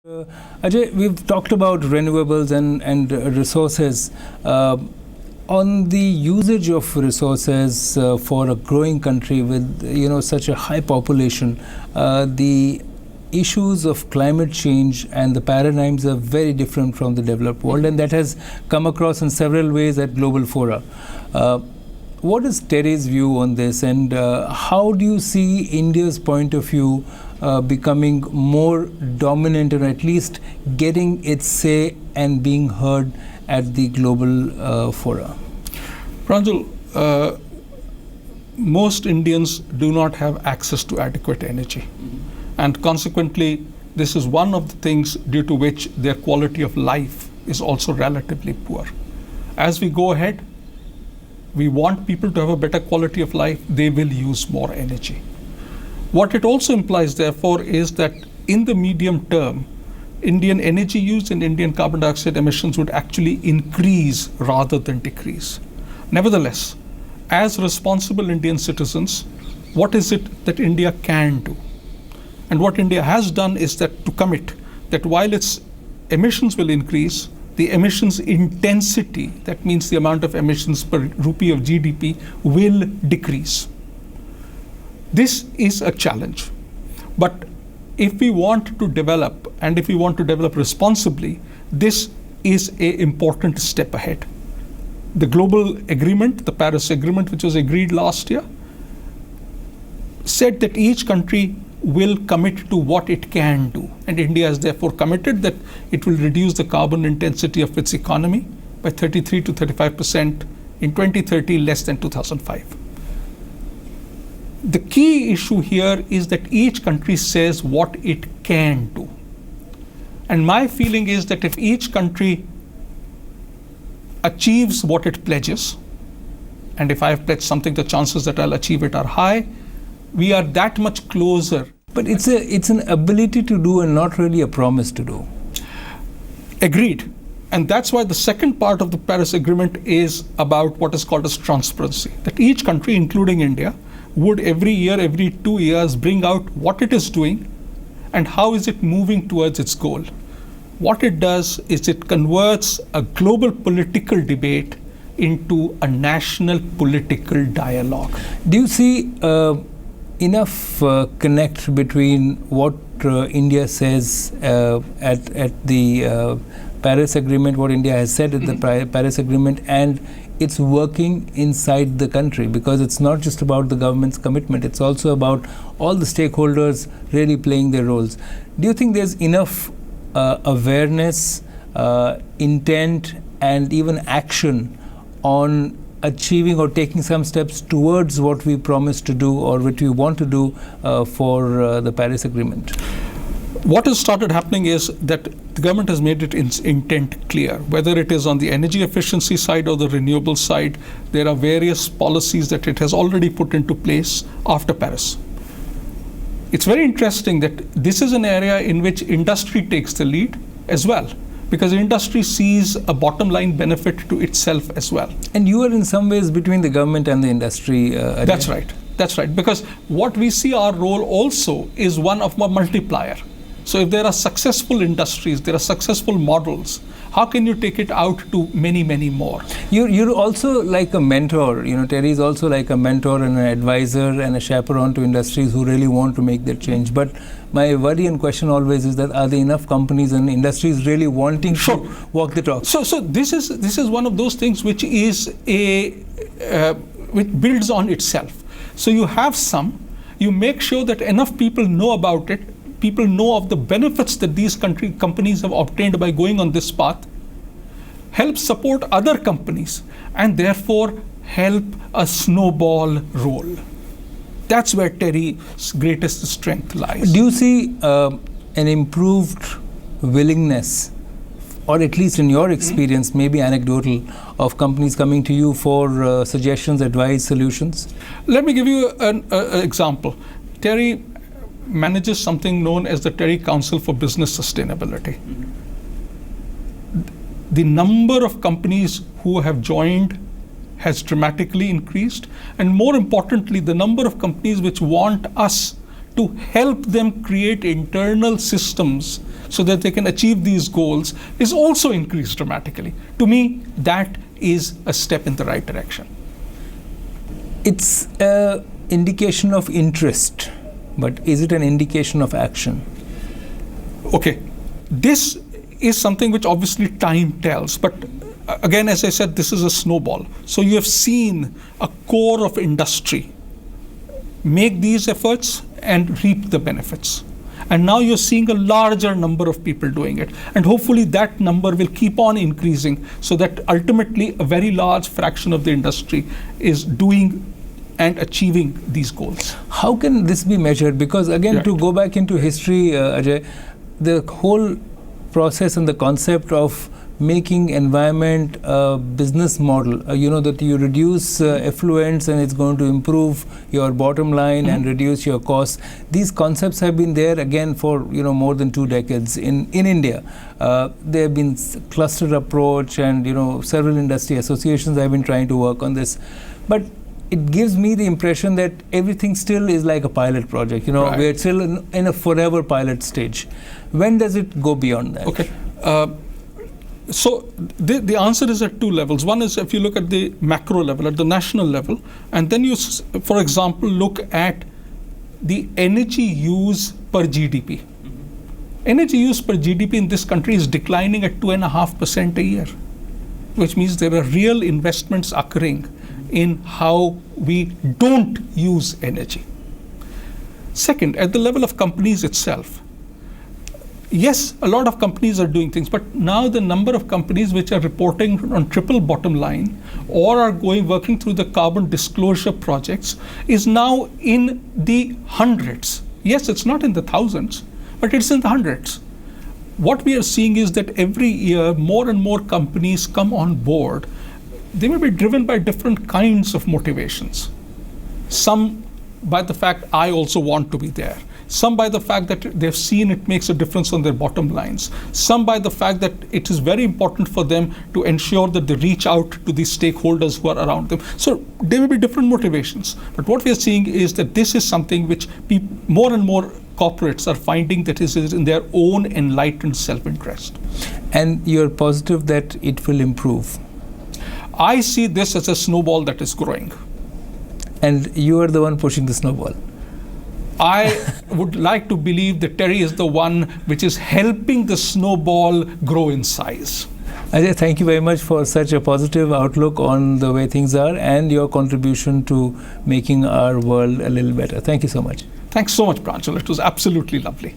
Ajay, we've talked about renewables and resources. On the usage of resources for a growing country with such a high population, the issues of climate change and the paradigms are very different from the developed world, and that has come across in several ways at global fora. What is TERI's view on this, and how do you see India's point of view becoming more dominant, or at least getting its say and being heard at the global fora? Pranjal, most Indians do not have access to adequate energy. And consequently, this is one of the things due to which their quality of life is also relatively poor. As we go ahead, we want people to have a better quality of life, they will use more energy. What it also implies, therefore, is that in the medium term, Indian energy use and Indian carbon dioxide emissions would actually increase rather than decrease. Nevertheless, as responsible Indian citizens, what is it that India can do? And what India has done is that to commit that while its emissions will increase, the emissions intensity, that means the amount of emissions per rupee of GDP, will decrease. This is a challenge. But if we want to develop, and if we want to develop responsibly, this is an important step ahead. The global agreement, the Paris Agreement, which was agreed last year, said that each country will commit to what it can do. And India has therefore committed that it will reduce the carbon intensity of its economy by 33 to 35% in 2030, less than 2005. The key issue here is that each country says what it can do. And my feeling is that if each country achieves what it pledges, and if I have pledged something, the chances that I'll achieve it are high, we are that much closer. But it's an ability to do and not really a promise to do. Agreed. And that's why the second part of the Paris Agreement is about what is called as transparency. That each country, including India, would every year, every 2 years, bring out what it is doing and how is it moving towards its goal. What it does is it converts a global political debate into a national political dialogue. Do you see enough connect between what India says at the Paris Agreement, what India has said at the Paris Agreement, and it's working inside the country? Because it's not just about the government's commitment, it's also about all the stakeholders really playing their roles. Do you think there's enough awareness, intent, and even action on achieving or taking some steps towards what we promised to do or what we want to do for the Paris Agreement? What has started happening is that the government has made its intent clear. Whether it is on the energy efficiency side or the renewable side, there are various policies that it has already put into place after Paris. It's very interesting that this is an area in which industry takes the lead as well, because industry sees a bottom line benefit to itself as well. And you are in some ways between the government and the industry. That's right. That's right. Because what we see our role also is one of a multiplier. So if there are successful industries, there are successful models, how can you take it out to many, many more? You're also like a mentor. TERI is also like a mentor and an advisor and a chaperone to industries who really want to make that change. But my worry and question always is that are there enough companies and industries really wanting to walk the talk? So this is one of those things which is which builds on itself. So you have some, you make sure that enough people know about it, people know of the benefits that these companies have obtained by going on this path, help support other companies, and therefore help a snowball roll. That's where TERI's greatest strength lies. Do you see an improved willingness, or at least in your experience, maybe anecdotal, of companies coming to you for suggestions, advice, solutions? Let me give you an example. TERI manages something known as the TERI Council for Business Sustainability. The number of companies who have joined has dramatically increased, and more importantly, the number of companies which want us to help them create internal systems so that they can achieve these goals is also increased dramatically. To me, that is a step in the right direction. It's an indication of interest, but is it an indication of action? Okay, this is something which obviously time tells, but again, as I said, this is a snowball. So you have seen a core of industry make these efforts and reap the benefits. And now you're seeing a larger number of people doing it. And hopefully that number will keep on increasing so that ultimately a very large fraction of the industry is doing and achieving these goals. How can this be measured? Because again, Yeah. to go back into history, Ajay, the whole process and the concept of making environment a business model, that you reduce effluents and it's going to improve your bottom line and reduce your costs. These concepts have been there again for more than 2 decades in India. There have been clustered approach, and several industry associations have been trying to work on this, but it gives me the impression that everything still is like a pilot project. Right. We're still in a forever pilot stage. When does it go beyond that? Okay. So the answer is at 2 levels. One is if you look at the macro level, at the national level, and then you, for example, look at the energy use per GDP. Energy use per GDP in this country is declining at 2.5% a year, which means there are real investments occurring in how we don't use energy. Second, at the level of companies itself, yes, a lot of companies are doing things, but now the number of companies which are reporting on triple bottom line or are working through the carbon disclosure projects is now in the hundreds. Yes, it's not in the thousands, but it's in the hundreds. What we are seeing is that every year more and more companies come on board. They may be driven by different kinds of motivations. Some by the fact I also want to be there. Some by the fact that they've seen it makes a difference on their bottom lines. Some by the fact that it is very important for them to ensure that they reach out to the stakeholders who are around them. So there may be different motivations. But what we are seeing is that this is something which more and more corporates are finding that is in their own enlightened self-interest. And you're positive that it will improve? I see this as a snowball that is growing. And you are the one pushing the snowball? I would like to believe that TERI is the one which is helping the snowball grow in size. Ajay, thank you very much for such a positive outlook on the way things are and your contribution to making our world a little better. Thank you so much. Thanks so much, Pranjal. It was absolutely lovely.